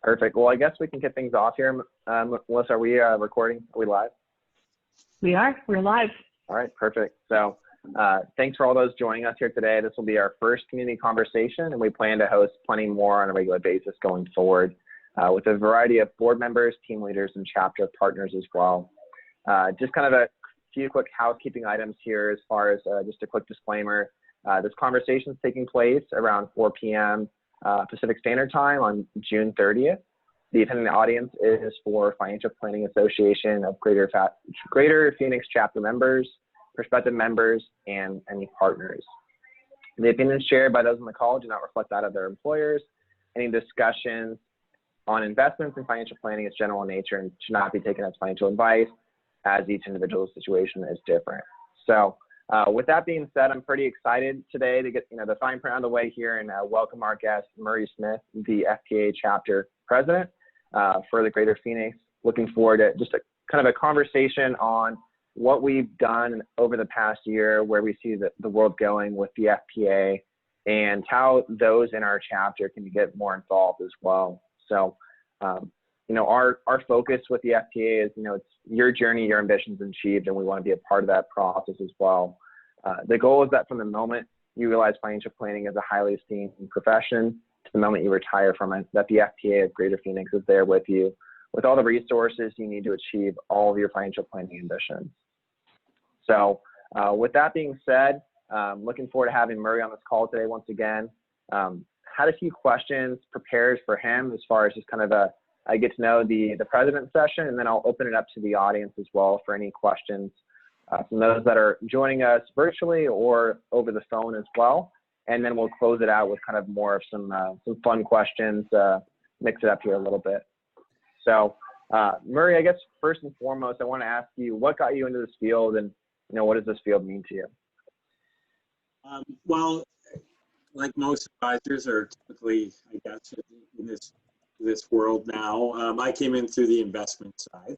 Perfect. Well, I guess we can get things off here. Melissa, are we recording? Are we live? We are. We're live. All right, perfect. So thanks for all those joining us here today. This will be our first community conversation, and we plan to host plenty more on a regular basis going forward with a variety of board members, team leaders, and chapter partners as well. Just kind of a few quick housekeeping items here as far as just a quick disclaimer. This conversation is taking place around 4 p.m. Pacific Standard Time on June 30th. The attending audience is for Financial Planning Association of Greater Phoenix chapter members, prospective members, and any partners. The opinions shared by those on the call do not reflect that of their employers. Any discussions on investments and financial planning is general in nature and should not be taken as financial advice, as each individual situation is different. So with that being said, I'm pretty excited today to get the fine print out of the way here and welcome our guest, Murray Smith, the FPA chapter president for the Greater Phoenix. Looking forward to just kind of a conversation on what we've done over the past year, where we see the world going with the FPA, and how those in our chapter can get more involved as well. So, our focus with the FPA is, it's your journey, your ambitions achieved, and we want to be a part of that process as well. The goal is that from the moment you realize financial planning is a highly esteemed profession to the moment you retire from it, that the FPA of Greater Phoenix is there with you, with all the resources you need to achieve all of your financial planning ambitions. So with that being said, looking forward to having Murray on this call today once again. Had a few questions prepared for him as far as just kind of I get to know the president session, and then I'll open it up to the audience as well for any questions from those that are joining us virtually or over the phone as well. And then we'll close it out with kind of more of some fun questions, mix it up here a little bit. So Murray, I guess first and foremost, I want to ask you, what got you into this field, and what does this field mean to you? Well, like most advisors are typically, I guess, in this world now, I came in through the investment side.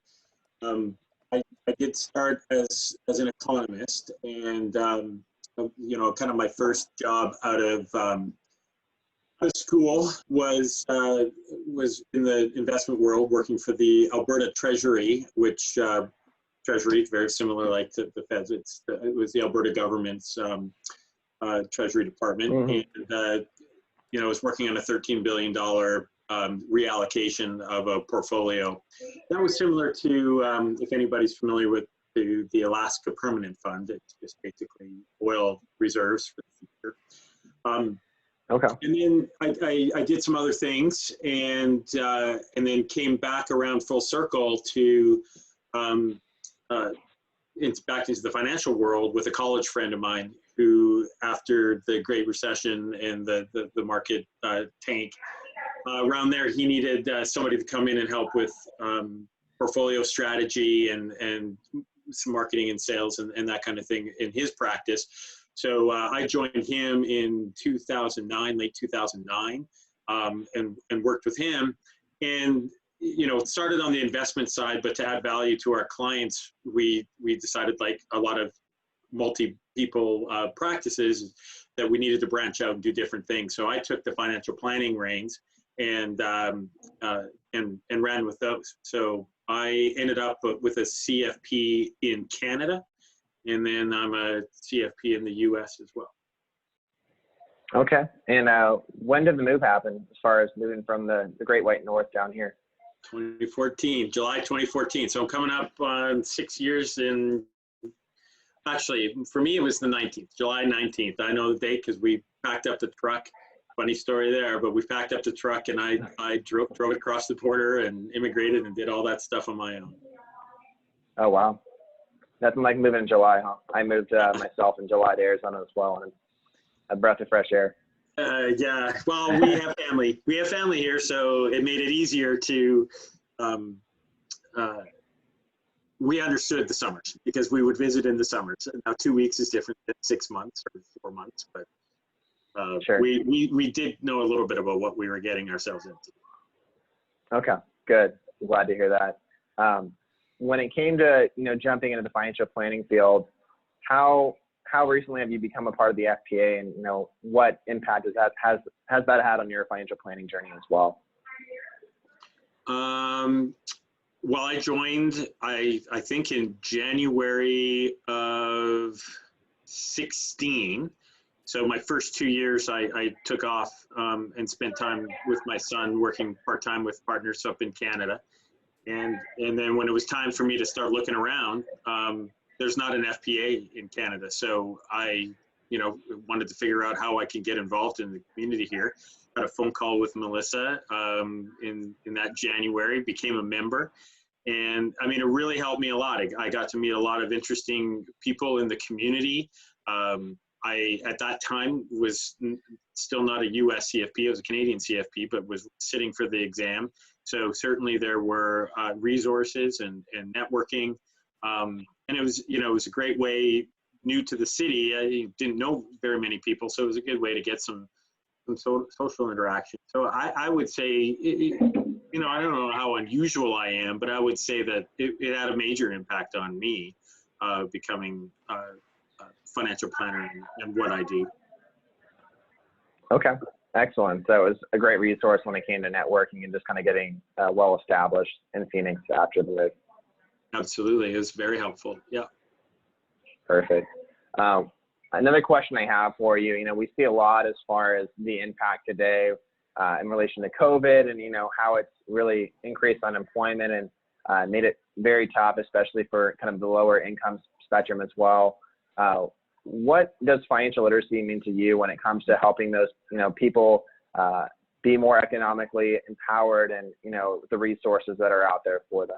I did start as an economist, and kind of my first job out of school was in the investment world, working for the Alberta Treasury, which Treasury is very similar, like to the Feds. It was the Alberta government's Treasury Department, and I was working on a $13 billion reallocation of a portfolio. That was similar to, if anybody's familiar with the Alaska Permanent Fund, it's just basically oil reserves for the future. Okay. And then I did some other things, and then came back around full circle to back into the financial world with a college friend of mine who, after the Great Recession and the market tank, around there, he needed somebody to come in and help with portfolio strategy and some marketing and sales and that kind of thing in his practice. So I joined him in 2009, late 2009, and worked with him. And it started on the investment side, but to add value to our clients, we decided, like a lot of multi-people practices, that we needed to branch out and do different things. So I took the financial planning reins and ran with those. So I ended up with a CFP in Canada, and then I'm a CFP in the US as well. Okay. And when did the move happen, as far as moving from the Great White North down here? 2014, July 2014. So I'm coming up on 6 years in, actually, for me, it was the 19th, July 19th. I know the date because we packed up the truck. Funny story there, but we packed up the truck and I drove it across the border and immigrated and did all that stuff on my own. Oh, wow. Nothing like moving in July, huh? I moved myself in July to Arizona as well, and a breath of fresh air. Yeah, well, we have family. We have family here, so it made it easier to, we understood the summers because we would visit in the summers. Now 2 weeks is different than 6 months or 4 months, but sure. we did know a little bit about what we were getting ourselves into. Okay, good. I'm glad to hear that. When it came to jumping into the financial planning field, how how recently have you become a part of the FPA, and what impact has that had on your financial planning journey as well? Well, I joined, I think in January of 16. So my first 2 years, I took off and spent time with my son, working part-time with partners up in Canada. And then when it was time for me to start looking around, there's not an FPA in Canada. So I, wanted to figure out how I could get involved in the community here. Got a phone call with Melissa in that January, became a member. And I mean, it really helped me a lot. I got to meet a lot of interesting people in the community. I, at that time, was still not a US CFP, I was a Canadian CFP, but was sitting for the exam. So certainly there were resources and networking. And it was, it was a great way, new to the city. I didn't know very many people, so it was a good way to get some social interaction. So I would say, I don't know how unusual I am, but I would say that it had a major impact on me becoming a financial planner and what I do. Okay, excellent. So it was a great resource when it came to networking and just kind of getting well established in Phoenix after the move. Absolutely, it was very helpful. Yeah. Perfect. Another question I have for you, we see a lot as far as the impact today in relation to COVID and, how it's really increased unemployment and made it very tough, especially for kind of the lower income spectrum as well. What does financial literacy mean to you when it comes to helping those, people be more economically empowered and, the resources that are out there for them?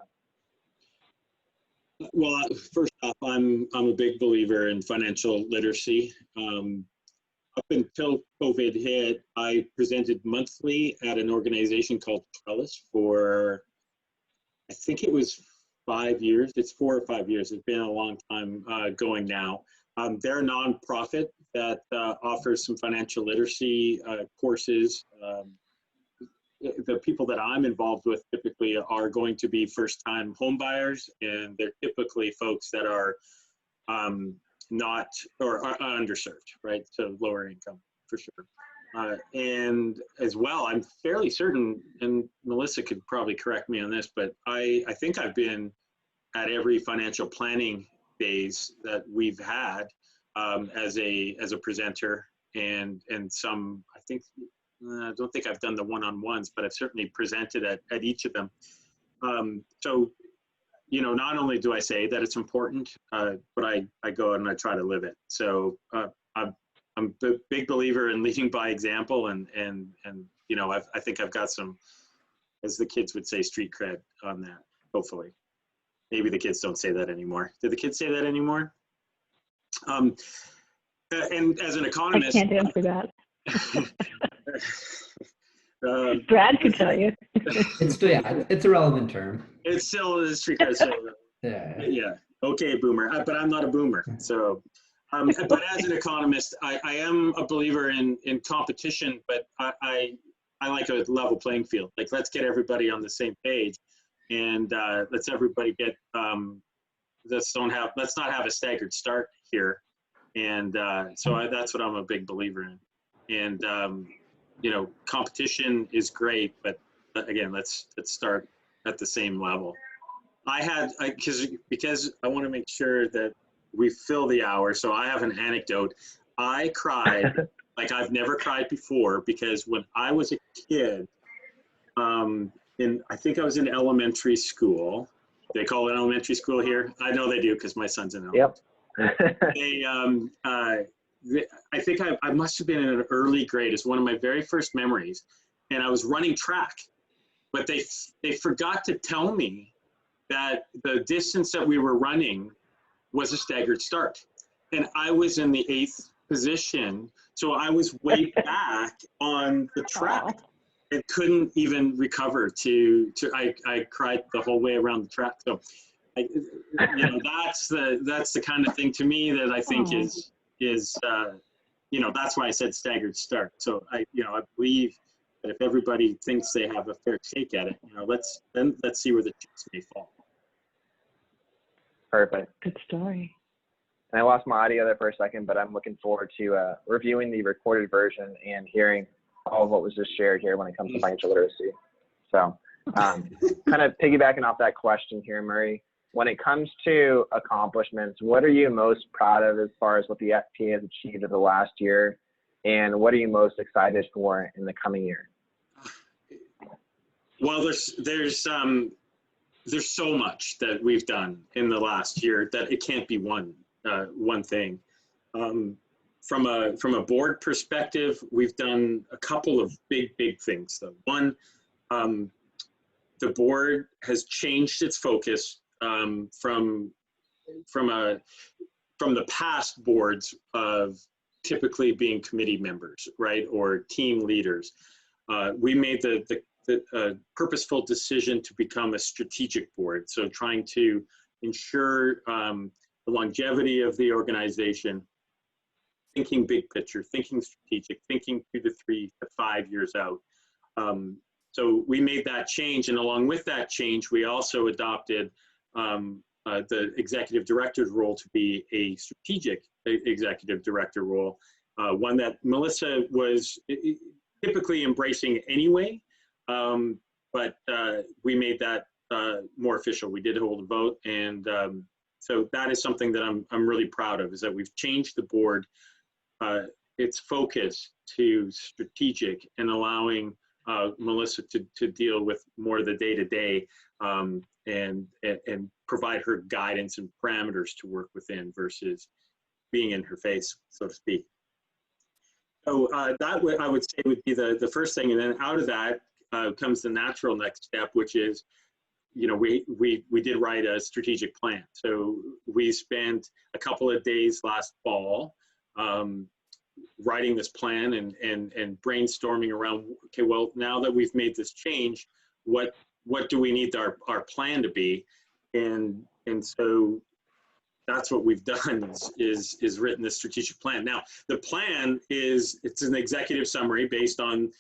Well, first off, I'm a big believer in financial literacy. Up until COVID hit, I presented monthly at an organization called Trellis for, I think it was 5 years. It's 4 or 5 years. It's been a long time going now. They're a nonprofit that offers some financial literacy courses. The people that I'm involved with typically are going to be first-time home buyers, and they're typically folks that are not or are underserved, right? So lower income for sure. And as well, I'm fairly certain, and Melissa could probably correct me on this, but I think I've been at every financial planning days that we've had as a presenter, and some, I think, I don't think I've done the one-on-ones, but I've certainly presented at each of them. So, not only do I say that it's important, but I go and I try to live it. So I'm a big believer in leading by example, and I think I've got some, as the kids would say, street cred on that, hopefully. Maybe the kids don't say that anymore. Do the kids say that anymore? And as an economist, I can't answer that. Brad could tell you. It's a relevant term. It's still a street cred. So, yeah. Okay, boomer. But I'm not a boomer. So, but as an economist, I am a believer in competition. But I like a level playing field. Like, let's get everybody on the same page, and let's everybody get. Let's not have a staggered start here. And so that's what I'm a big believer in. And competition is great, but again, let's start at the same level. Because I want to make sure that we fill the hour. So I have an anecdote. I cried like I've never cried before, because when I was a kid, I think I was in elementary school. They call it elementary school here. I know they do because my son's in elementary. Yep. I think I must have been in an early grade. It's one of my very first memories. And I was running track, but they forgot to tell me that the distance that we were running was a staggered start. And I was in the 8th position. So I was way back on the track and couldn't even recover I cried the whole way around the track. So, that's the kind of thing to me that I think is that's why I said staggered start. So I believe that if everybody thinks they have a fair shake at it, let's see where the chips may fall. Perfect. Good story. And I lost my audio there for a second, but I'm looking forward to reviewing the recorded version and hearing all of what was just shared here when it comes to financial literacy. So kind of piggybacking off that question here, Murray, when it comes to accomplishments, what are you most proud of as far as what the FTA has achieved over the last year? And what are you most excited for in the coming year? Well, there's so much that we've done in the last year that it can't be one thing. From a board perspective, we've done a couple of big things. Though one, the board has changed its focus from the past boards of typically being committee members, right, or team leaders. We made the purposeful decision to become a strategic board. So trying to ensure the longevity of the organization, thinking big picture, thinking strategic, thinking 2 to 3 to 5 years out. So we made that change, and along with that change, we also adopted the executive director's role to be a strategic executive director role, one that Melissa was typically embracing anyway, but we made that more official. We did hold a vote, and so that is something that I'm really proud of, is that we've changed the board, its focus to strategic and allowing Melissa to deal with more of the day-to-day and provide her guidance and parameters to work within versus being in her face, so to speak. So that I would say would be the first thing, and then out of that comes the natural next step, which is, you know, we did write a strategic plan. So we spent a couple of days last fall writing this plan and brainstorming around, okay, well, now that we've made this change, what do we need our plan to be? And so that's what we've done is written this strategic plan. Now, the plan it's an executive summary based on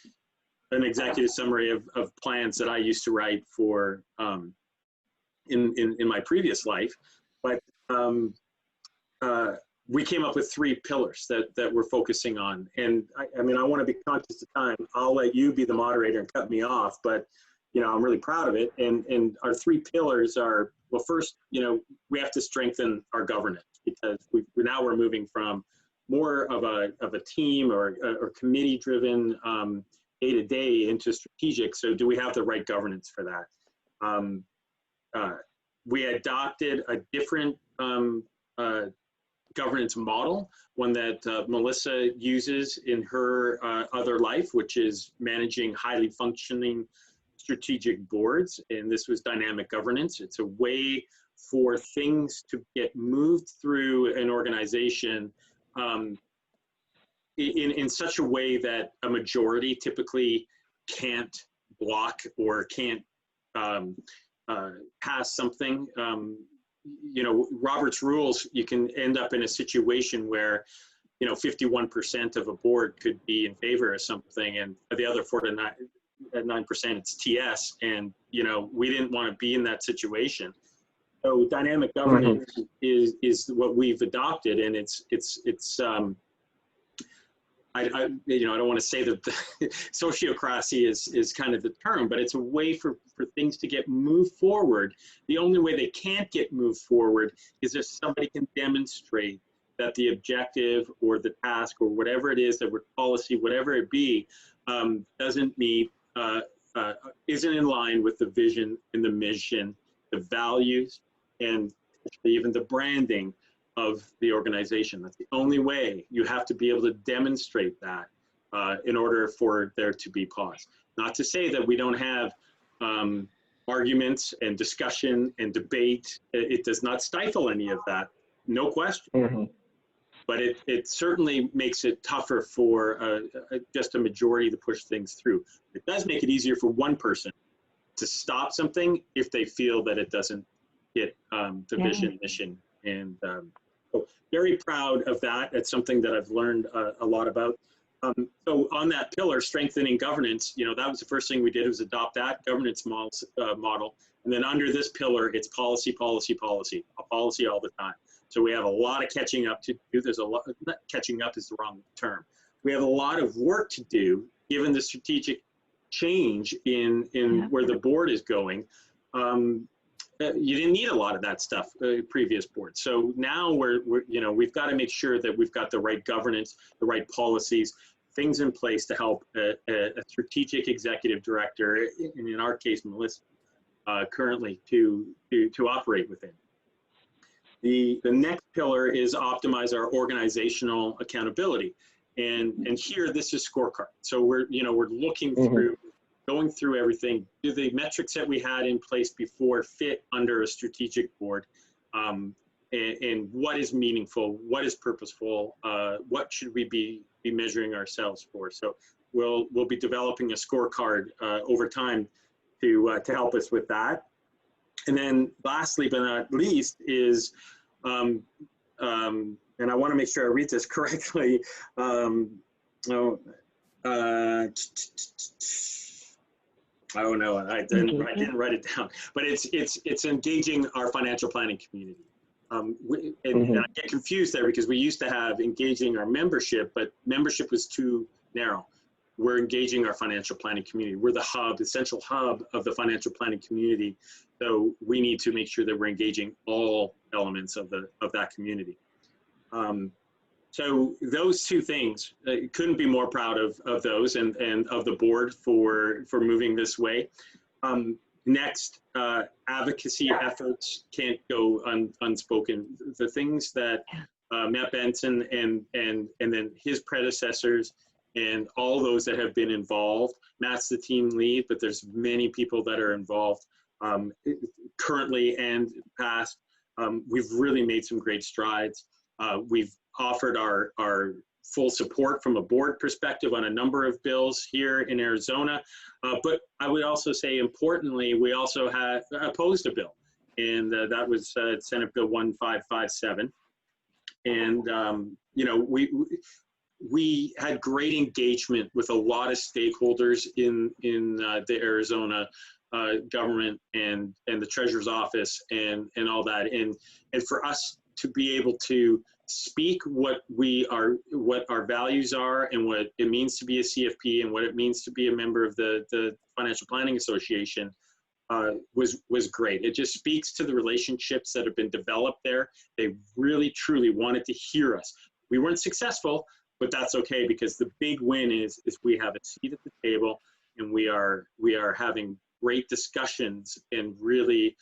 an executive summary of plans that I used to write for in my previous life. But we came up with 3 pillars that we're focusing on. And I mean, I want to be conscious of time. I'll let you be the moderator and cut me off, but you know, I'm really proud of it. And our 3 pillars are, well, first, you know, we have to strengthen our governance, because we're moving from more of a team or committee driven day-to-day into strategic. So do we have the right governance for that? We adopted a different governance model, one that Melissa uses in her other life, which is managing highly functioning strategic boards. And this was dynamic governance. It's a way for things to get moved through an organization in such a way that a majority typically can't block or can't pass something. You know, Robert's rules, you can end up in a situation where, you know, 51% of a board could be in favor of something, and the other 49% it's TS, and you know, we didn't want to be in that situation. So dynamic governance is what we've adopted, and it's you know, I don't want to say that sociocracy is kind of the term, but it's a way for things to get moved forward. The only way they can't get moved forward is if somebody can demonstrate that the objective or the task or whatever it is, that we're policy, whatever it be, doesn't meet, isn't in line with the vision and the mission, the values, and even the branding of the organization. That's the only way. You have to be able to demonstrate that in order for there to be pause. Not to say that we don't have arguments and discussion and debate. It does not stifle any of that, no question. But it certainly makes it tougher for just a majority to push things through. It does make it easier for one person to stop something if they feel that it doesn't hit the vision, mission, and so very proud of that. It's something that I've learned a lot about. So on that pillar, strengthening governance, you know, that was the first thing we did, was adopt that governance model. And then under this pillar, it's policy, policy, policy, a policy all the time. So we have a lot of catching up to do. There's a lot, not catching up is the wrong term. We have a lot of work to do given the strategic change in where the board is going. You didn't need a lot of that stuff, previous boards. So now we've got to make sure that we've got the right governance, the right policies, things in place to help a strategic executive director, and in our case, Melissa, currently to operate within. The next pillar is optimize our organizational accountability. And here, this is scorecard. So we're looking through, going through everything. Do the metrics that we had in place before fit under a strategic board? And what is meaningful? What is purposeful? What should we be measuring ourselves for? So we'll be developing a scorecard over time to help us with that. And then lastly, but not least, is and I want to make sure I read this correctly. I don't know. I didn't write it down, but it's engaging our financial planning community. And I get confused there because we used to have engaging our membership, but membership was too narrow. We're engaging our financial planning community. We're the hub, the central hub of the financial planning community. So we need to make sure that we're engaging all elements of that community. So those two things, couldn't be more proud of those and of the board for moving this way. Next, advocacy efforts can't go unspoken. The things that Matt Benson and then his predecessors and all those that have been involved. Matt's the team lead, but there's many people that are involved currently and past. We've really made some great strides. We've offered our full support from a board perspective on a number of bills here in Arizona. But I would also say, importantly, we also had opposed a bill, and that was Senate Bill 1557. And, we had great engagement with a lot of stakeholders in the Arizona government and the Treasurer's office and all that. And for us to be able to speak what our values are and what it means to be a CFP and what it means to be a member of the Financial Planning Association was great. It just speaks to the relationships that have been developed there. They really, truly wanted to hear us. We weren't successful, but that's okay, because the big win is we have a seat at the table, and we are having great discussions and really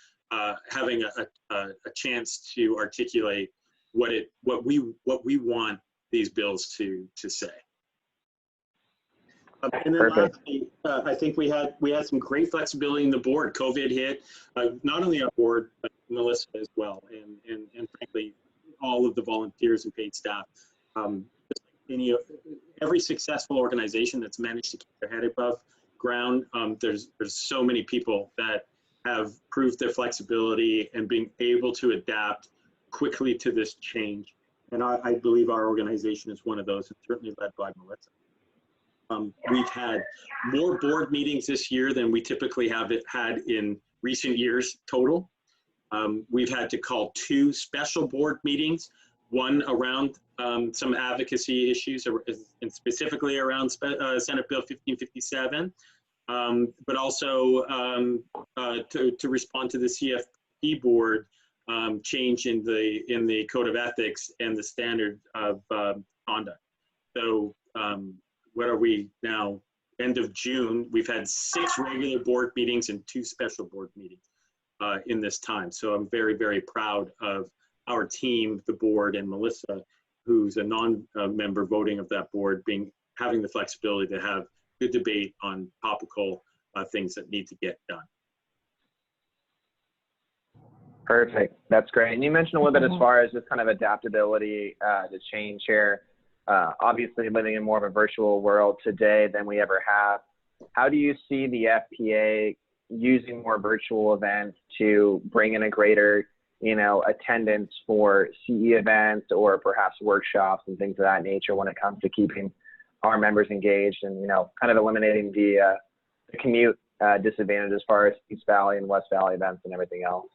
having a chance to articulate what we want these bills to say. And then lastly, I think we had some great flexibility in the board. COVID hit, not only our board, but Melissa as well, and frankly, all of the volunteers and paid staff. Every successful organization that's managed to keep their head above ground, there's so many people that have proved their flexibility and being able to adapt quickly to this change. And I believe our organization is one of those, and certainly led by Melissa. We've had more board meetings this year than we typically have had in recent years total. We've had to call 2 special board meetings, one around some advocacy issues, and specifically around Senate Bill 1557, but also to respond to the CFP board change in the code of ethics and the standard of conduct. So what are we now? End of June, we've had 6 regular board meetings and 2 special board meetings in this time. So I'm very, very proud of our team, the board, and Melissa, who's a non-member voting of that board, having the flexibility to have good debate on topical things that need to get done. Perfect. That's great. And you mentioned a little bit as far as just kind of adaptability to change here. Obviously, living in more of a virtual world today than we ever have. How do you see the FPA using more virtual events to bring in a greater, attendance for CE events or perhaps workshops and things of that nature when it comes to keeping our members engaged and, kind of eliminating the commute disadvantage as far as East Valley and West Valley events and everything else?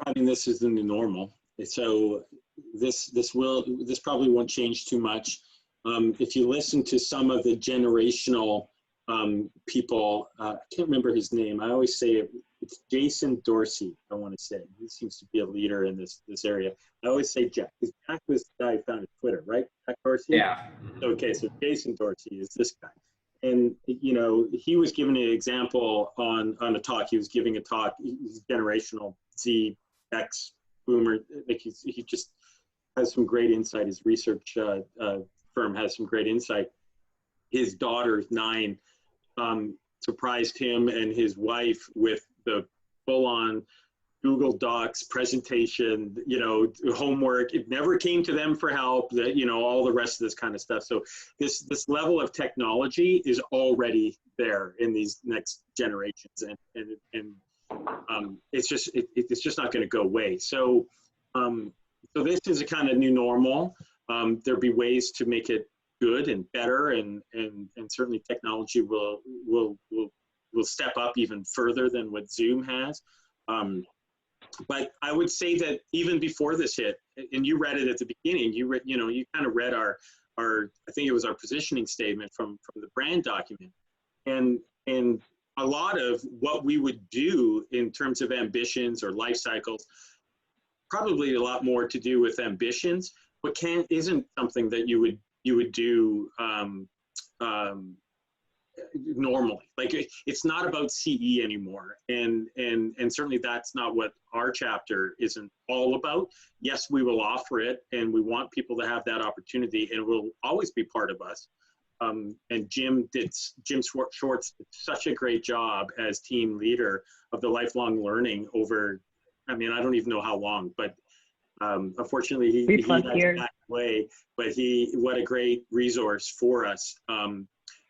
I mean, this is the new normal. So this probably won't change too much. If you listen to some of the generational people, I can't remember his name. I always say it's Jason Dorsey. I want to say he seems to be a leader in this area. I always say Jack, because Jack was the guy who founded Twitter, right? Jack Dorsey. Yeah. Okay, so Jason Dorsey is this guy, and you know he was giving an example on a talk. He was giving a talk. He's generational Z X boomer. Like he just has some great insight. His research firm has some great insight. His daughter, 9, surprised him and his wife with the full-on Google Docs presentation, you know, homework. It never came to them for help, that, you know, all the rest of this kind of stuff. So this level of technology is already there in these next generations, and it's just not going to go away. So so this is a kind of new normal. There'll be ways to make it good and better, and certainly technology will step up even further than what Zoom has. But I would say that even before this hit, and you read it at the beginning, you kind of read our I think it was our positioning statement from the brand document, and a lot of what we would do in terms of ambitions or life cycles, probably a lot more to do with ambitions, but isn't something that you would do normally. Like it's not about CE anymore, and certainly that's not what our chapter isn't all about. Yes, we will offer it, and we want people to have that opportunity, and it will always be part of us. And Jim Schwartz did such a great job as team leader of the lifelong learning over, I mean, I don't even know how long, but unfortunately he had to back away, but what a great resource for us.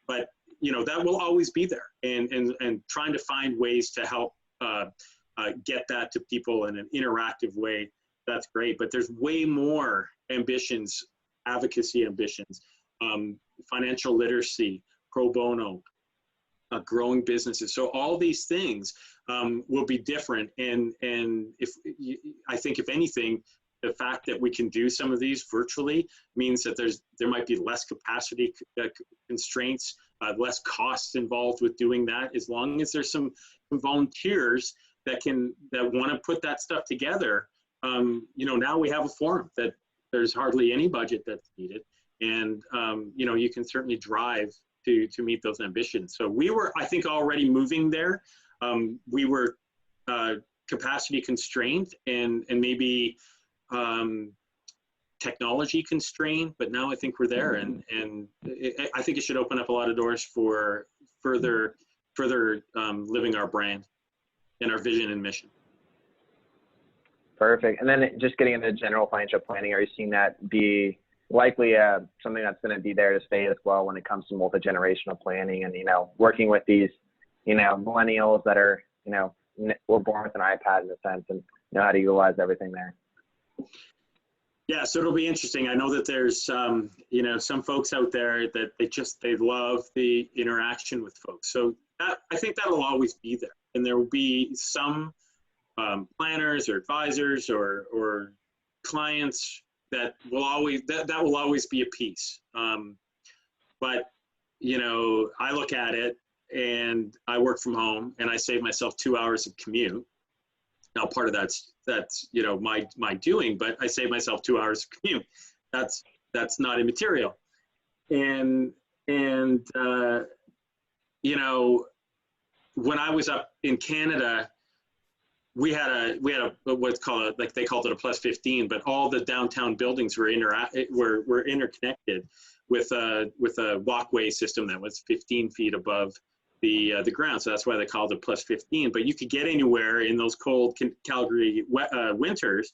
But you know, that will always be there, and trying to find ways to help get that to people in an interactive way, that's great. But there's way more ambitions, advocacy ambitions, financial literacy, pro bono, growing businesses. So all these things will be different. And I think if anything, the fact that we can do some of these virtually means that there might be less capacity constraints, less costs involved with doing that, as long as there's some volunteers that want to put that stuff together. You know, now we have a forum that there's hardly any budget that's needed, and you know, you can certainly drive to meet those ambitions. So we were, I think, already moving there. We were capacity constrained and maybe technology constrained, but now I think we're there, and I think it should open up a lot of doors for further living our brand and our vision and mission. Perfect. And then just getting into general financial planning, are you seeing that be likely something that's going to be there to stay as well when it comes to multi-generational planning, and, you know, working with these, you know, millennials that are, you know, were born with an iPad in a sense and know how to utilize everything there? Yeah, so it'll be interesting. I know that there's you know, some folks out there that they love the interaction with folks. So I think that'll always be there, and there will be some planners or advisors or clients that will always be a piece. But you know, I look at it, and I work from home, and I save myself 2 hours of commute. Now, part of that's you know, my doing, but I save myself 2 hours of commute. That's not immaterial. And you know, when I was up in Canada, we had a what's called, like they called it a +15, but all the downtown buildings were interconnected with a walkway system that was 15 feet above the ground. So that's why they called it +15. But you could get anywhere in those cold Calgary winters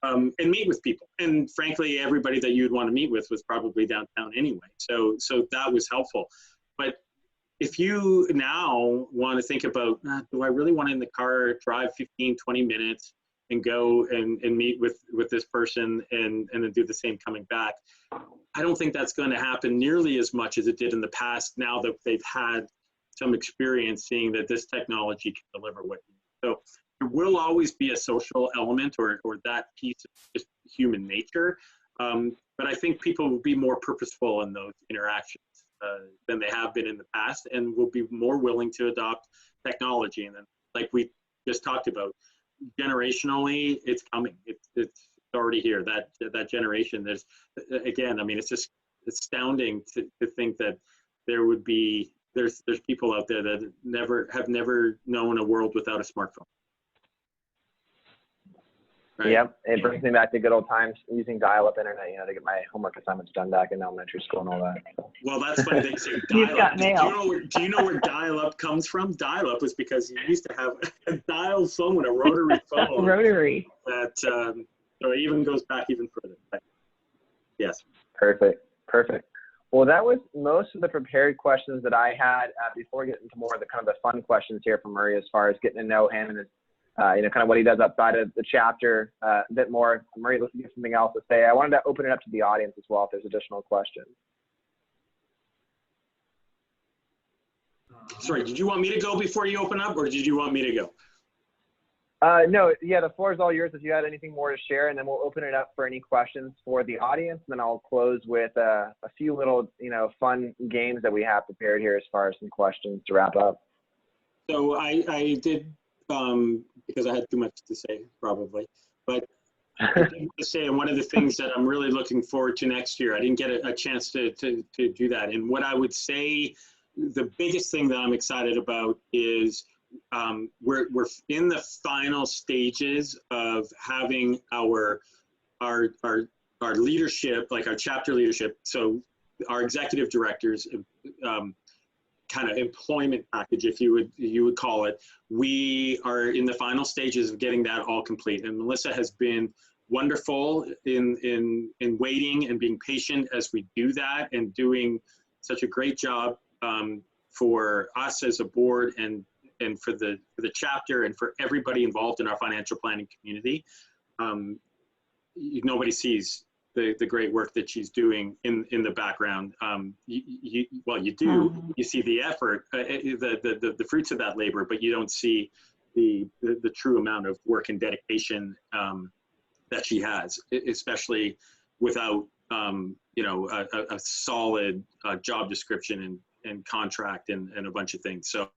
and meet with people. And frankly, everybody that you'd want to meet with was probably downtown anyway. So that was helpful. But if you now want to think about, do I really want to in the car drive 15, 20 minutes and go and meet with this person and then do the same coming back? I don't think that's going to happen nearly as much as it did in the past, now that they've had some experience seeing that this technology can deliver what you need. So there will always be a social element or that piece of just human nature. But I think people will be more purposeful in those interactions than they have been in the past, and will be more willing to adopt technology. And then, like we just talked about, generationally, it's coming. It's already here. That generation. There's, again, I mean, it's just astounding to think that there's people out there that have never known a world without a smartphone. Right? Yep, it brings me back to good old times using dial-up internet, you know, to get my homework assignments done back in elementary school and all that. So. Well, that's funny. They say You've dial-up. got mail. Do you know where dial-up comes from? Dial-up was because you used to have a dial phone, a rotary phone. Rotary. That so it even goes back even further. But yes. Perfect. Well, that was most of the prepared questions that I had. Before we get into more of the kind of the fun questions here from Murray, as far as getting to know him and his, you know, kind of what he does outside of the chapter a bit more. Murray, let's get something else to say. I wanted to open it up to the audience as well if there's additional questions. Sorry, did you want me to go before you open up, or did you want me to go? No, yeah, the floor is all yours if you had anything more to share, and then we'll open it up for any questions for the audience. And then I'll close with a few little, you know, fun games that we have prepared here as far as some questions to wrap up. So I did, because I had too much to say probably, but I did want to say one of the things that I'm really looking forward to next year. I didn't get a chance to do that. And what I would say, the biggest thing that I'm excited about is we're in the final stages of having our leadership, like our chapter leadership. So our executive directors, kind of employment package, if you would call it. We are in the final stages of getting that all complete. And Melissa has been wonderful in waiting and being patient as we do that, and doing such a great job for us as a board and for the chapter and for everybody involved in our financial planning community. Nobody sees the great work that she's doing in the background. Well, you do. You see the effort, the fruits of that labor, but you don't see the true amount of work and dedication that she has, especially without you know, a solid job description and contract and a bunch of things. So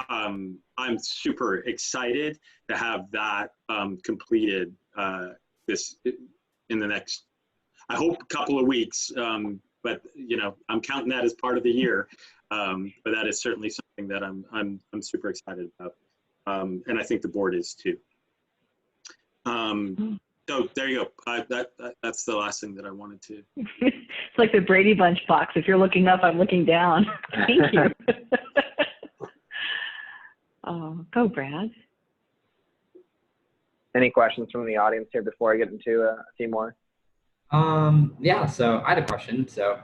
I'm super excited to have that completed in the next, I hope, a couple of weeks. But you know, I'm counting that as part of the year. But that is certainly something that I'm super excited about, and I think the board is too. So there you go. That's the last thing that I wanted to. It's like the Brady Bunch box. If you're looking up, I'm looking down. Thank you. Oh, go, Brad. Any questions from the audience here before I get into a few more? Yeah, so I had a question. So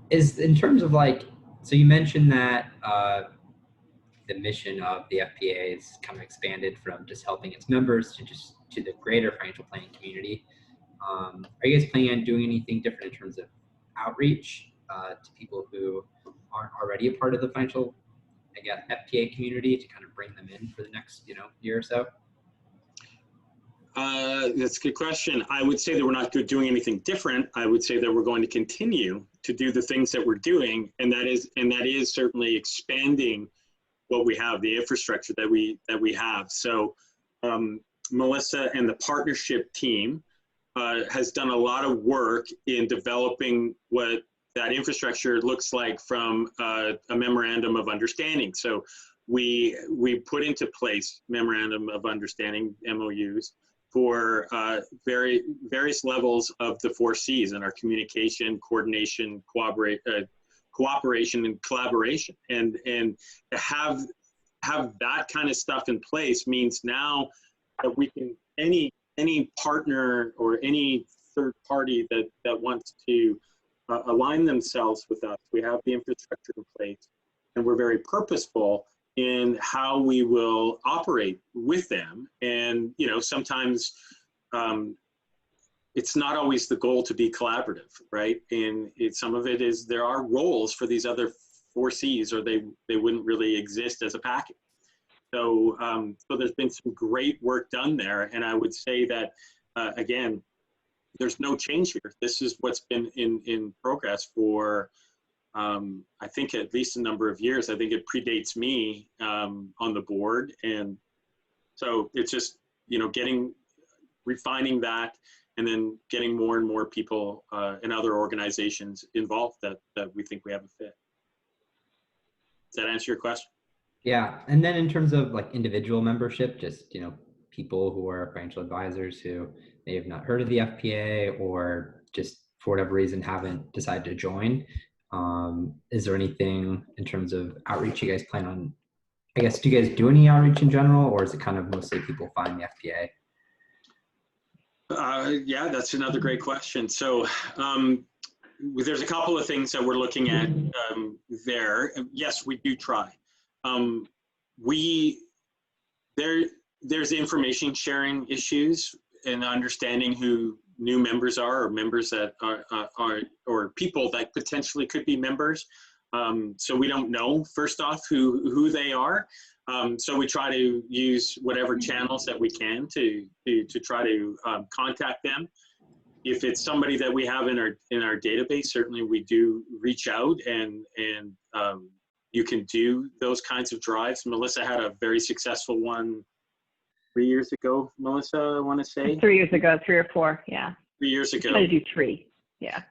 is in terms of like, so you mentioned that the mission of the FPA is kind of expanded from just helping its members to the greater financial planning community. Are you guys planning on doing anything different in terms of outreach to people who aren't already a part of the financial, I guess, FPA community, to kind of bring them in for the next, you know, year or so? That's a good question. I would say that we're not doing anything different. I would say that we're going to continue to do the things that we're doing, and that is certainly expanding what we have, the infrastructure that we have. So Melissa and the partnership team has done a lot of work in developing what that infrastructure looks like from a memorandum of understanding. So we put into place memorandum of understanding, MOUs, for various levels of the 4 C's in our communication, coordination, cooperation, and collaboration. And to have that kind of stuff in place means now that we can, any partner or any third party that wants to align themselves with us, we have the infrastructure in place, and we're very purposeful in how we will operate with them. And you know, sometimes it's not always the goal to be collaborative, right? And some of it is there are roles for these other 4 C's, or they wouldn't really exist as a package. So, so there's been some great work done there. And I would say that, again, there's no change here. This is what's been in progress for, I think, at least a number of years. I think it predates me on the board. And so it's just, you know, refining that, and then getting more and more people and other organizations involved that we think we have a fit. Does that answer your question? Yeah. And then in terms of like individual membership, just, you know, people who are financial advisors who may have not heard of the FPA or just for whatever reason haven't decided to join. Is there anything in terms of outreach you guys plan on? I guess, do you guys do any outreach in general, or is it kind of mostly people find the FPA? Yeah, that's another great question. So there's a couple of things that we're looking at there. Yes, we do try. There's information sharing issues and understanding who new members are, or members that are or people that potentially could be members. So we don't know, first off, who they are. So we try to use whatever channels that we can to try to contact them. If it's somebody that we have in our database, certainly we do reach out, and you can do those kinds of drives. Melissa had a very successful one 3 years ago, Melissa, I want to say. 3 years ago, 3 or 4, yeah. 3 years ago. I do 3, yeah.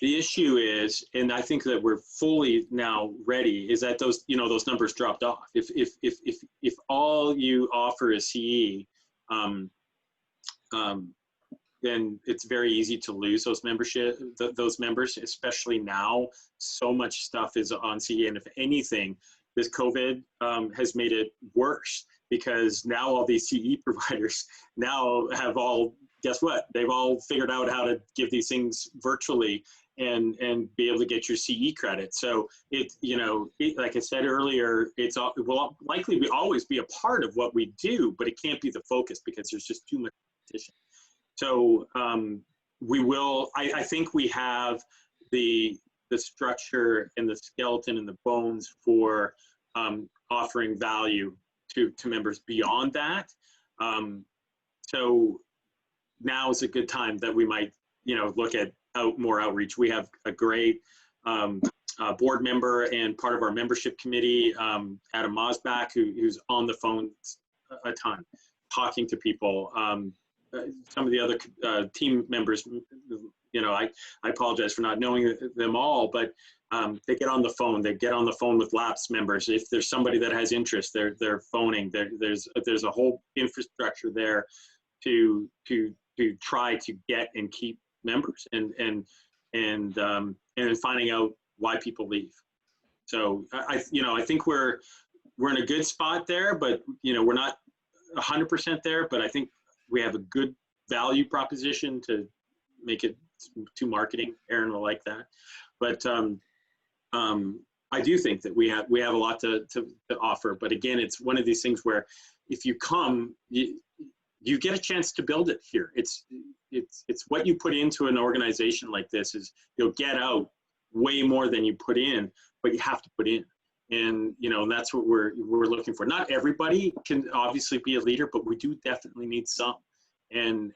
The issue is, and I think that we're fully now ready, is that those numbers dropped off. If all you offer is CE, then it's very easy to lose those members, especially now. So much stuff is on CE, and if anything, this COVID has made it worse, because now all these CE providers now have all, guess what? They've all figured out how to give these things virtually and be able to get your CE credit. So like I said earlier, it will likely always be a part of what we do, but it can't be the focus because there's just too much competition. So I think we have the structure and the skeleton and the bones for offering value to members beyond that. So now is a good time that we might, look at more outreach. We have a great board member and part of our membership committee, Adam Mosbach, who's on the phone a ton, talking to people. Some of the other team members, I apologize for not knowing them all, but they get on the phone. They get on the phone with LAPS members. If there's somebody that has interest, they're phoning. There's a whole infrastructure there to try to get and keep members, and finding out why people leave. So I think we're in a good spot there, but we're not 100% there. But I think we have a good value proposition to make it to marketing. Aaron will like that. But I do think that we have a lot to offer. But again, it's one of these things where if you come, you get a chance to build it here. It's what you put into an organization like this is you'll get out way more than you put in, but you have to put in. And that's what we're looking for. Not everybody can obviously be a leader, but we do definitely need some. And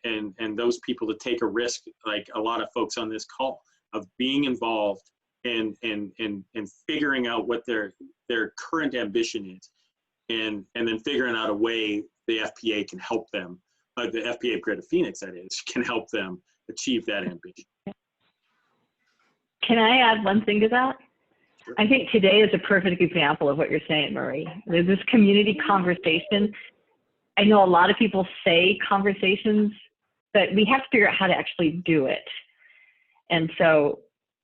those people to take a risk, like a lot of folks on this call, of being involved and figuring out what their current ambition is, and then figuring out a way the FPA can help them, the FPA of Greater Phoenix, that is, can help them achieve that ambition. Can I add one thing to that? Sure. I think today is a perfect example of what you're saying, Murray. There's this community conversation. I know a lot of people say conversations, but we have to figure out how to actually do it. And so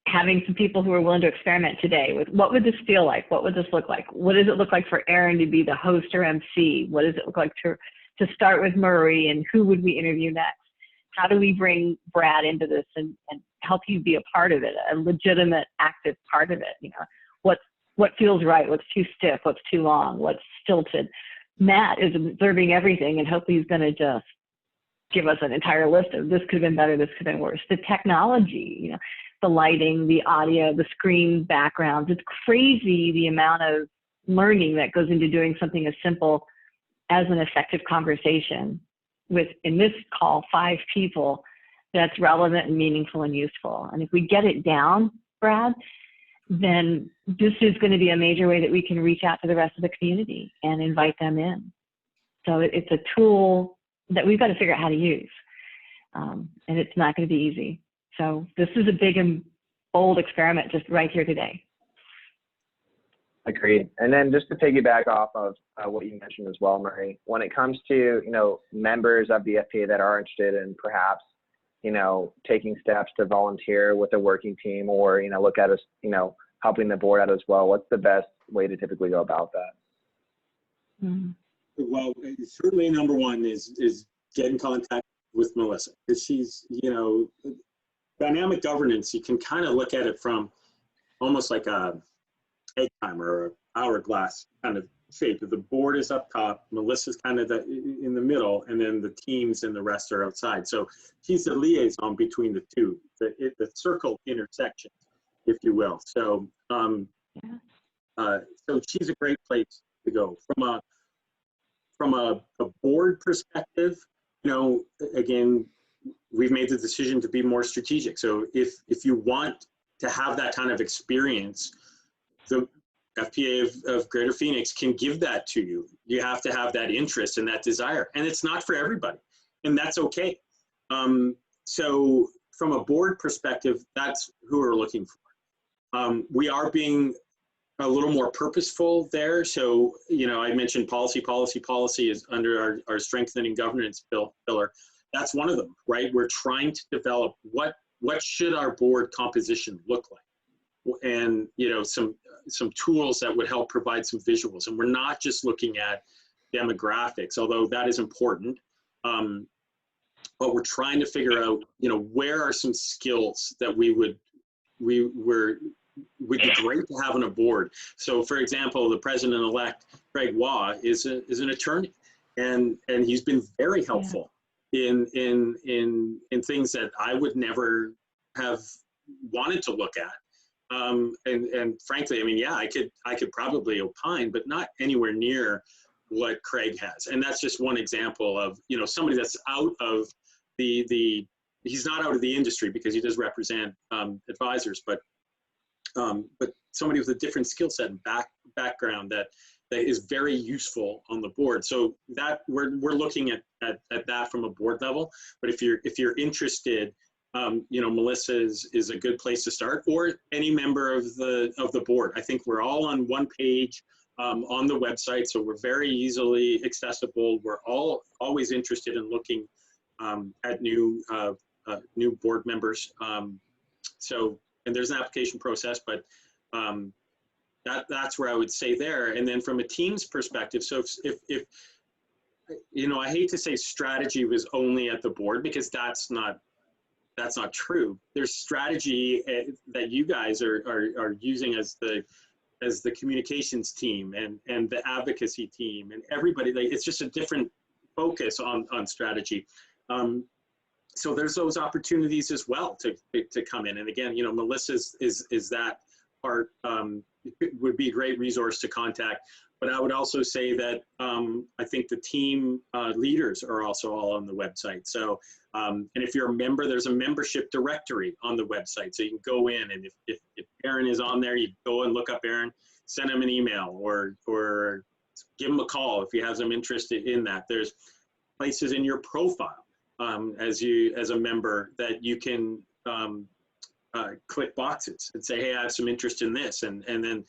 having some people who are willing to experiment today with what would this feel like? What would this look like? What does it look like for Aaron to be the host or MC? What does it look like to start with Murray, and who would we interview next? How do we bring Brad into this and help you be a part of it, a legitimate, active part of it? What feels right? What's too stiff? What's too long? What's stilted? Matt is observing everything, and hopefully he's going to just give us an entire list of this could have been better, this could have been worse. The technology, the lighting, the audio, the screen backgrounds. It's crazy the amount of learning that goes into doing something as simple as an effective conversation with, in this call, 5 people that's relevant and meaningful and useful. And if we get it down, Brad, then this is going to be a major way that we can reach out to the rest of the community and invite them in. So it's a tool that we've got to figure out how to use. And it's not going to be easy. So this is a big and bold experiment just right here today. Agreed. And then just to piggyback off of what you mentioned as well, Murray, when it comes to, members of the FPA that are interested in perhaps, taking steps to volunteer with a working team or, look at us, helping the board out as well, what's the best way to typically go about that? Mm-hmm. Well, certainly number one is get in contact with Melissa, because she's, dynamic governance, you can kind of look at it from almost like a egg timer or an hourglass kind of shape. The board is up top, Melissa's kind of in the middle, and then the teams and the rest are outside. So she's the liaison between the two, the circle intersection, if you will. So, so she's a great place to go. From a board perspective, again, we've made the decision to be more strategic. So if you want to have that kind of experience, the FPA of Greater Phoenix can give that to you. You have to have that interest and that desire, and it's not for everybody, and that's okay. So from a board perspective, that's who we're looking for. We are being a little more purposeful there. So, I mentioned policy is under our strengthening governance pillar. That's one of them, right? We're trying to develop what should our board composition look like, and some tools that would help provide some visuals. And we're not just looking at demographics, although that is important. But we're trying to figure out, where are some skills that would be great to have on a board. So, for example, the president-elect Craig Waugh is an attorney, and he's been very helpful in things that I would never have wanted to look at. And frankly, I could probably opine, but not anywhere near what Craig has. And that's just one example of, somebody that's out of he's not out of the industry because he does represent advisors, but somebody with a different skill set and background that is very useful on the board. So that we're looking at that from a board level. But if you're interested, Melissa is a good place to start, or any member of the board. I think we're all on one page on the website, so we're very easily accessible. We're always interested in looking at new board members. And there's an application process, but that's where I would say there. And then from a team's perspective, so if I hate to say strategy was only at the board, because that's not true. There's strategy that you guys are using as the communications team and the advocacy team and everybody. It's just a different focus on strategy. So there's those opportunities as well to come in. And again, Melissa is that part, would be a great resource to contact. But I would also say that I think the team leaders are also all on the website. So, and if you're a member, there's a membership directory on the website. So you can go in, and if Aaron is on there, you go and look up Aaron, send him an email, or give him a call if you have some interest in that. There's places in your profile as a member that you can click boxes and say, hey, I have some interest in this, and then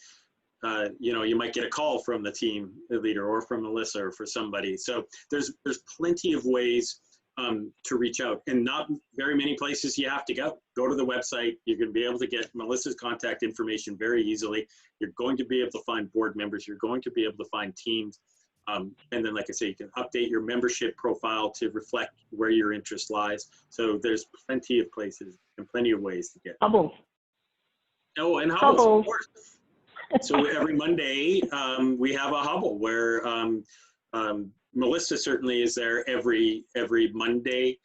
you might get a call from the team leader or from Melissa or for somebody. So there's plenty of ways to reach out, and not very many places you have to go. Go to the website. You're going to be able to get Melissa's contact information very easily. You're going to be able to find board members. You're going to be able to find teams. And then, like I say, you can update your membership profile to reflect where your interest lies. So there's plenty of places and plenty of ways to get. Hubbles. Oh, and Hubbles, of course. So every Monday, we have a Hubble where Melissa certainly is there every Monday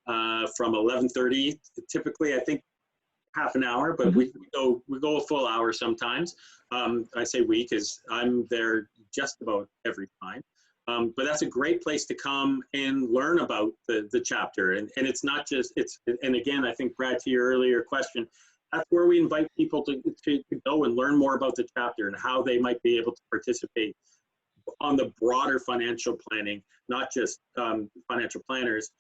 from 11:30. Typically, I think half an hour, but we go a full hour sometimes. I say we because I'm there just about every time. But that's a great place to come and learn about the chapter. And it's not just, and again, I think, Brad, to your earlier question, that's where we invite people to go and learn more about the chapter and how they might be able to participate on the broader financial planning, not just financial planners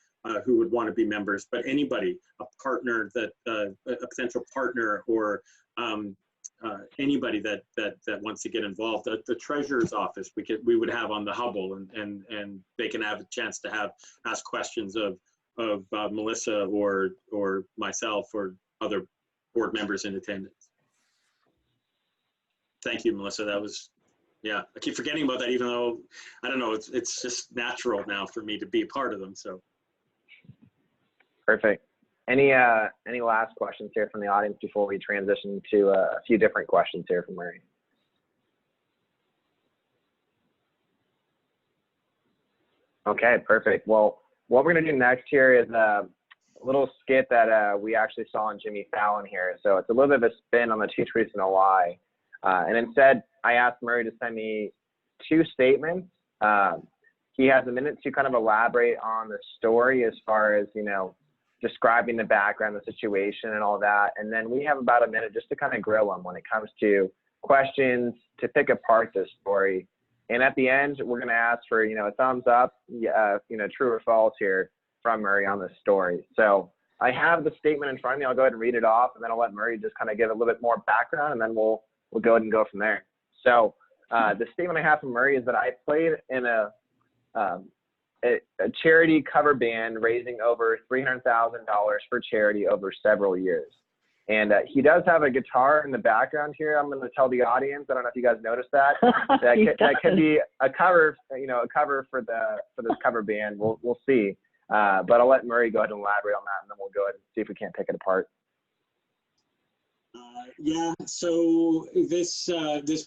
who would want to be members, but anybody, a partner that, a potential partner, or anybody that wants to get involved. The treasurer's office we would have on the Hubble, and they can have a chance to ask questions of Melissa or myself or other board members in attendance. Thank you, Melissa. That was, yeah, I keep forgetting about that, even though, I don't know, it's just natural now for me to be a part of them, so. Perfect. Any last questions here from the audience before we transition to a few different questions here from Murray? Okay, perfect. Well, what we're going to do next here is a little skit that we actually saw on Jimmy Fallon here. So it's a little bit of a spin on the two truths and a lie. And instead, I asked Murray to send me two statements. He has a minute to kind of elaborate on the story as far as, describing the background, the situation, and all that. And then we have about a minute just to kind of grill him when it comes to questions to pick apart this story. And at the end, we're going to ask for, a thumbs up, true or false here from Murray on this story. So I have the statement in front of me. I'll go ahead and read it off, and then I'll let Murray just kind of give a little bit more background, and then we'll go ahead and go from there. So the statement I have from Murray is that I played in a charity cover band raising over $300,000 for charity over several years. And he does have a guitar in the background here. I'm going to tell the audience, I don't know if you guys noticed that. That could be a cover, a cover for this cover band. We'll see. But I'll let Murray go ahead and elaborate on that, and then we'll go ahead and see if we can't pick it apart. Yeah, so this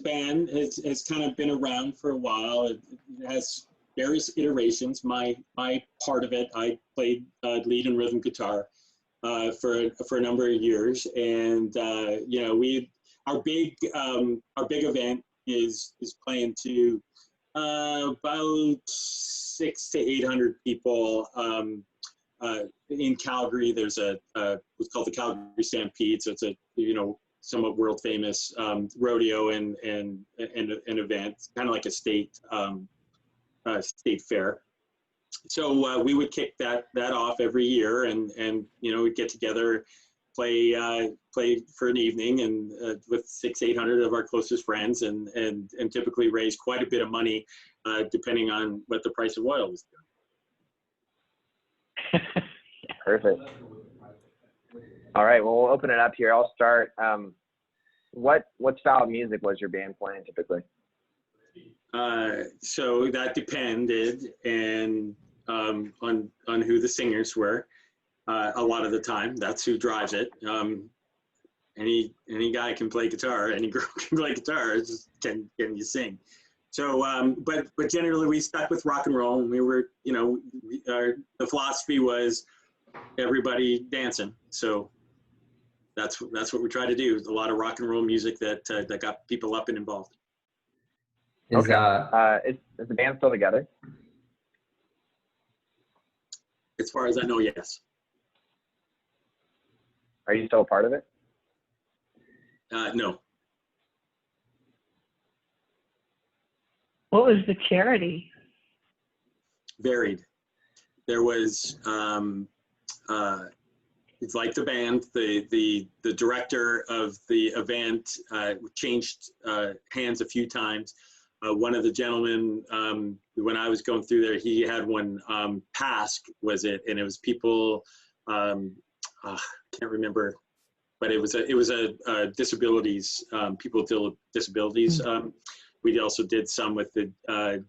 band has kind of been around for a while. It has various iterations. My part of it, I played lead and rhythm guitar for a number of years, and our big event is playing to about 600 to 800 people in Calgary. There's what's called the Calgary Stampede, so it's a somewhat world famous rodeo and an event, kind of like a state fair. So we would kick that off every year, and we'd get together, play for an evening, and with 600-800 of our closest friends, and typically raise quite a bit of money, depending on what the price of oil was doing. Perfect. All right, well, we'll open it up here. I'll start. What style of music was your band playing typically? So that depended on who the singers were. A lot of the time, that's who drives it. Any guy can play guitar. Any girl can play guitar. It's just can you sing? So, but generally we stuck with rock and roll. And we were, the philosophy was everybody dancing. So that's what we try to do. A lot of rock and roll music that got people up and involved. Okay. Is the band still together? As far as I know, yes. Are you still a part of it? No. What was the charity? Varied. There was, it's like the band, the director of the event changed hands a few times. One of the gentlemen, when I was going through there, he had one, PASC was it, and it was people, can't remember, but it was a disabilities, people with disabilities. We also did some with the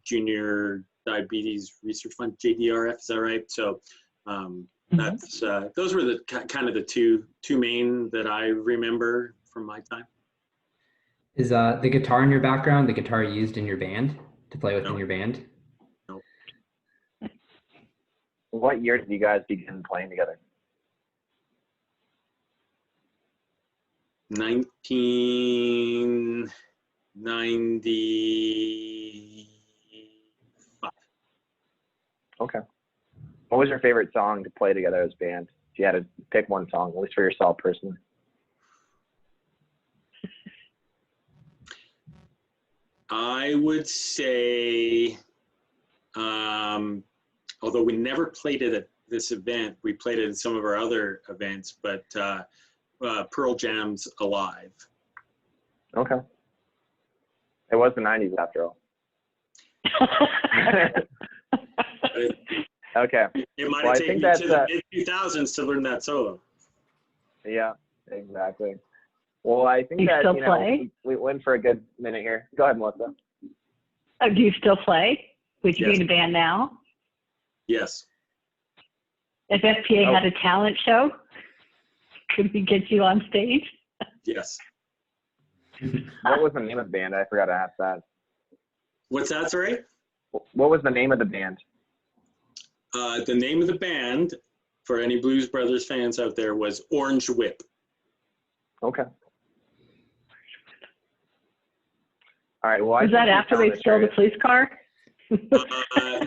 Junior Diabetes Research Fund, JDRF, is that right? So that's those were the kind of the two main that I remember from my time. Is the guitar in your background the guitar used in your band to play with in your band? No. What year did you guys begin playing together? 1995. Okay. What was your favorite song to play together as a band? If you had to pick one song, at least for yourself personally. I would say, although we never played it at this event, we played it at some of our other events, but Pearl Jam's Alive. Okay. It was the 90s after all. Okay. It might Well, have I taken think me that's, to the mid-2000s to learn that solo. Yeah, exactly. Well, I think You that, still you know, play? we went for a good minute here. Go ahead, Melissa. Oh, do you still play? Would you be Yes. in a band now? Yes. If FPA Oh. had a talent show, could we get you on stage? Yes. What was the name of the band? I forgot to ask that. What's that, sorry? What was the name of the band? The name of the band, for any Blues Brothers fans out there, was Orange Whip. Okay. All right. Well, I Was think that we after found they this stole the area. police car?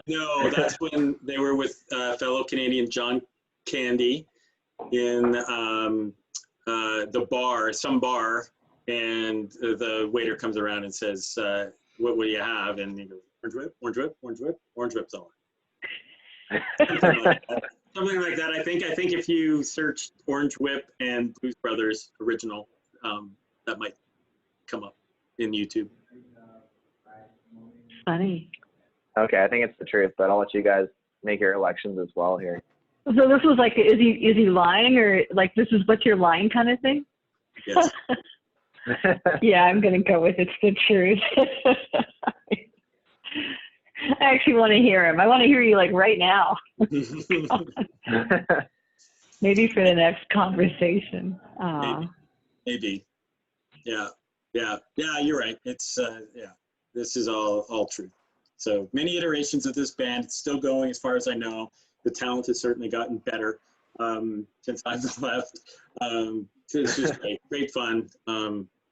No, that's when they were with fellow Canadian John Candy in the bar, some bar, and the waiter comes around and says, what do you have? And he goes, Orange Whip, Orange Whip, Orange Whip, Orange Whip's all. Something like that. Something like that. I think if you search Orange Whip and Blues Brothers original, that might come up in YouTube. Funny. Okay, I think it's the truth, but I'll let you guys make your elections as well here. So this was like, is he lying, or like this is what's your line kind of thing? Yes. Yeah, I'm gonna go with it's the truth. I actually want to hear him. I want to hear you like right now. Maybe for the next conversation. Maybe. Yeah. You're right. It's this is all true. So many iterations of this band. It's still going as far as I know. The talent has certainly gotten better since I've left. It's just great fun.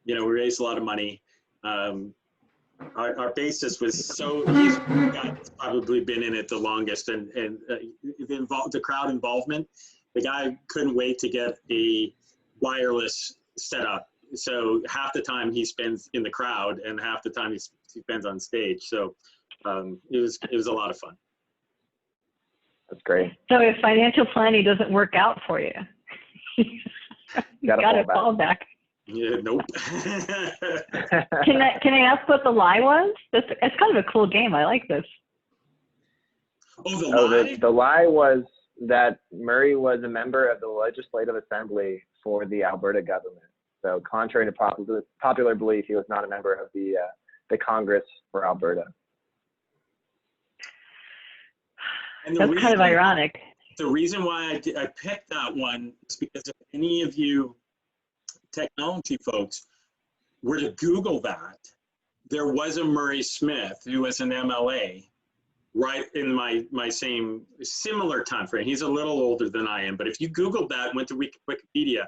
We raised a lot of money. Our bassist was he's the guy that's probably been in it the longest, and the crowd involvement. The guy couldn't wait to get a wireless setup. So half the time he spends in the crowd, and half the time he spends on stage. So it was a lot of fun. That's great. So if financial planning doesn't work out for you, you gotta fall back. Yeah, nope. Can I ask what the lie was? It's kind of a cool game. I like this. Oh, the lie? The lie was that Murray was a member of the Legislative Assembly for the Alberta government. So contrary to popular belief, he was not a member of the Congress for Alberta. And That's kind of ironic. The reason why I picked that one is because if any of you technology folks were to Google that, there was a Murray Smith who was an MLA right in my same similar time frame. He's a little older than I am, but if you Googled that and went to Wikipedia,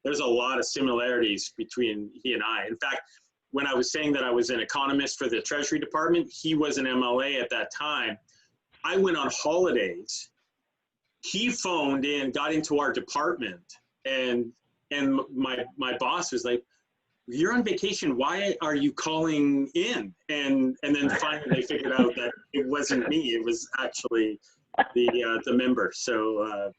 there's a lot of similarities between he and I. In fact, when I was saying that I was an economist for the Treasury Department, he was an MLA at that time. I went on holidays. He phoned in, got into our department, and my boss was like, "You're on vacation. Why are you calling in?" And then finally they figured out that it wasn't me. It was actually the member. So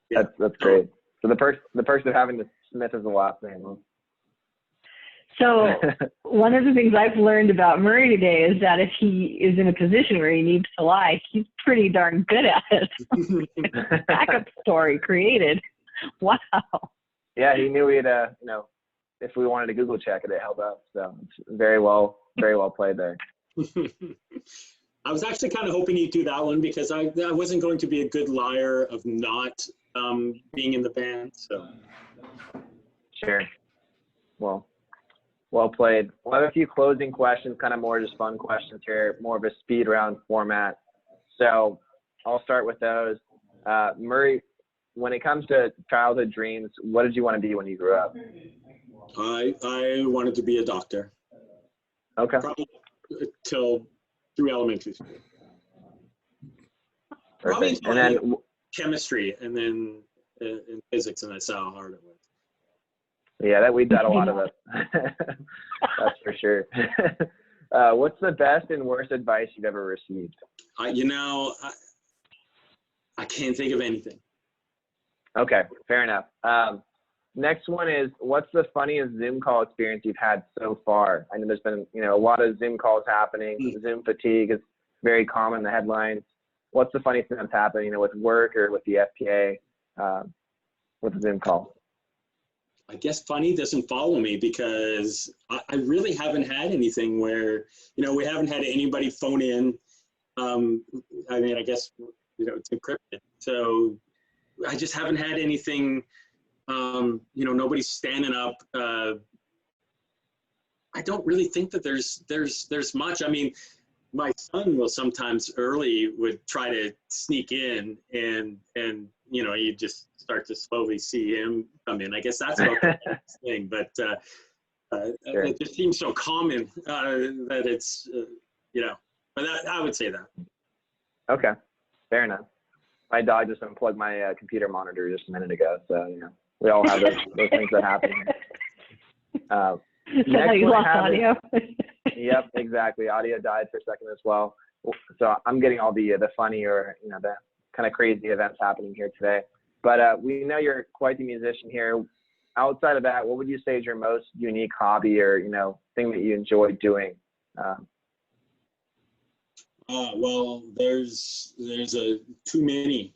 yeah. That's great. So the person having the Smith as the last name. Huh? So one of the things I've learned about Murray today is that if he is in a position where he needs to lie, he's pretty darn good at it. Backup story created. Wow. Yeah, he knew we'd if we wanted to Google check it, it held up. So it's very well played there. I was actually kind of hoping you'd do that one because I wasn't going to be a good liar of not being in the band. So Sure. Well played. We'll have a few closing questions, kind of more just fun questions here, more of a speed round format. So I'll start with those. Murray, when it comes to childhood dreams, what did you want to be when you grew up? I wanted to be a doctor. Okay. Probably through elementary school. Probably Perfect. And then, chemistry, and then in physics, and that's how hard it was. yeah, that weeds out a lot of us. That's for sure. What's the best and worst advice you've ever received? I can't think of anything. Okay, fair enough. Next one is, what's the funniest Zoom call experience you've had so far? I know there's been, a lot of Zoom calls happening. Zoom fatigue is very common in the headlines. What's the funniest thing that's happening, with work or with the FPA, with the Zoom call? I guess funny doesn't follow me, because I really haven't had anything where, we haven't had anybody phone in. I mean, I guess, it's encrypted. So I just haven't had anything, nobody's standing up. I don't really think that there's much. I mean, my son will sometimes early would try to sneak in, and you just start to slowly see him come in. I guess that's about the thing, but sure. It just seems so common that it's, but I would say that. Okay, fair enough. My dog just unplugged my computer monitor just a minute ago, so we all have those things that happen. Now you lost audio. Yep, exactly. Audio died for a second as well. So I'm getting all the funny or the kind of crazy events happening here today. But we know you're quite the musician here. Outside of that, what would you say is your most unique hobby or thing that you enjoy doing? Well, there's too many.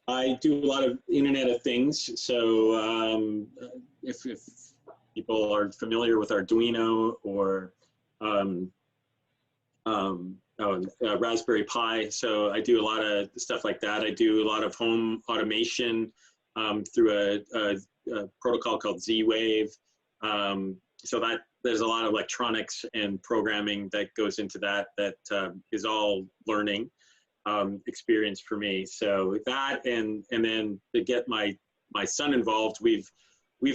I do a lot of Internet of Things. So if people are familiar with Arduino or Raspberry Pi, so I do a lot of stuff like that. I do a lot of home automation through a protocol called Z-Wave. So that there's a lot of electronics and programming that goes into that is all learning experience for me. So that and then to get my son involved, we've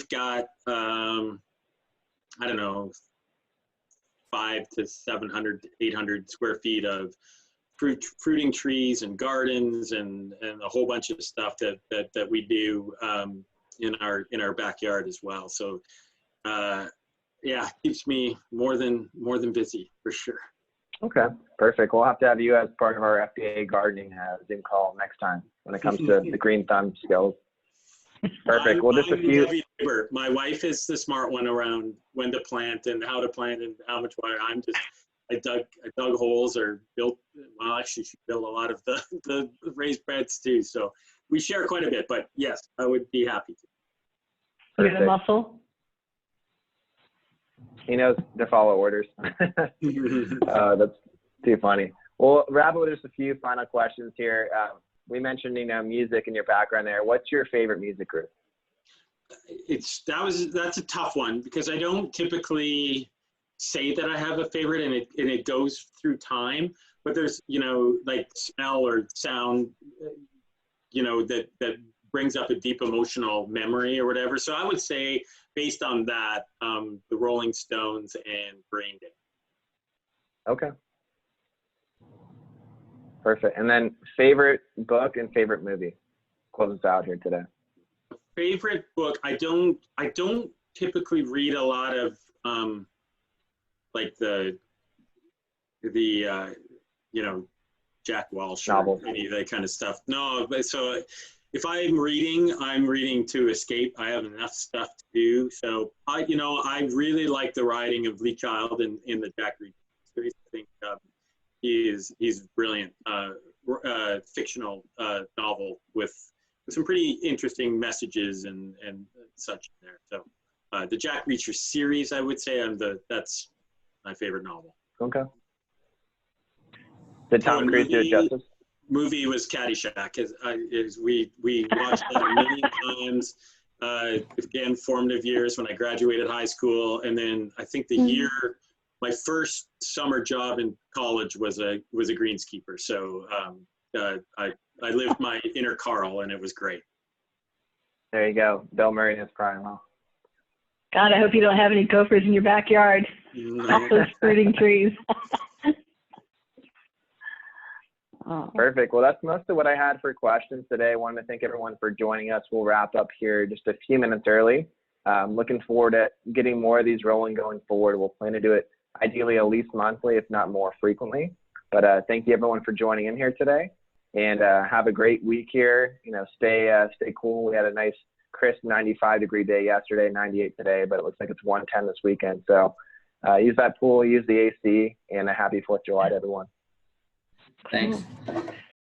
got I don't know, 500 to 700 to 800 square feet of fruiting trees and gardens and a whole bunch of stuff that we do in our backyard as well. So yeah, keeps me more than busy for sure. Okay, perfect. We'll have to have you as part of our FBA gardening Zoom call next time when it comes to the green thumb skills. Perfect. Well, just a few. My wife is the smart one around when to plant and how to plant and how much water. I dug holes or built. Well, actually, she built a lot of the raised beds too. So we share quite a bit. But yes, I would be happy to. You're the muscle. He knows to follow orders. That's too funny. We'll wrap up with just a few final questions here. We mentioned, music in your background there. What's your favorite music group? That's a tough one, because I don't typically say that I have a favorite, and it goes through time. But there's, like smell or sound, that brings up a deep emotional memory or whatever. So I would say, based on that, the Rolling Stones and Green Day. Okay. Perfect. And then favorite book and favorite movie. Close us out here today. Favorite book. I don't typically read a lot of like the Jack Walsh novels, or any of that kind of stuff. No, but so if I'm reading to escape. I have enough stuff to do. So I really like the writing of Lee Child in the Jack Reacher series. I think he's brilliant. Fictional novel with some pretty interesting messages and such in there. So the Jack Reacher series, I would say, that's my favorite novel. Okay. Did Tom Cruise do it justice? Movie was Caddyshack. We watched that a million times. Again, formative years when I graduated high school, and then I think the year my first summer job in college was a greenskeeper. So I lived my inner Carl, and it was great. There you go, Bill Murray in his prime, huh? God, I hope you don't have any gophers in your backyard. No. All those fruiting trees. Oh. Perfect. Well, that's most of what I had for questions today. I wanted to thank everyone for joining us. We'll wrap up here just a few minutes early. Looking forward to getting more of these rolling going forward. We'll plan to do it ideally at least monthly, if not more frequently. But thank you everyone for joining in here today, and have a great week here. You know, stay cool. We had a nice crisp 95-degree day yesterday, 98 today, but it looks like it's 110 this weekend. So use that pool, use the AC, and a happy 4th of July to everyone. Thanks.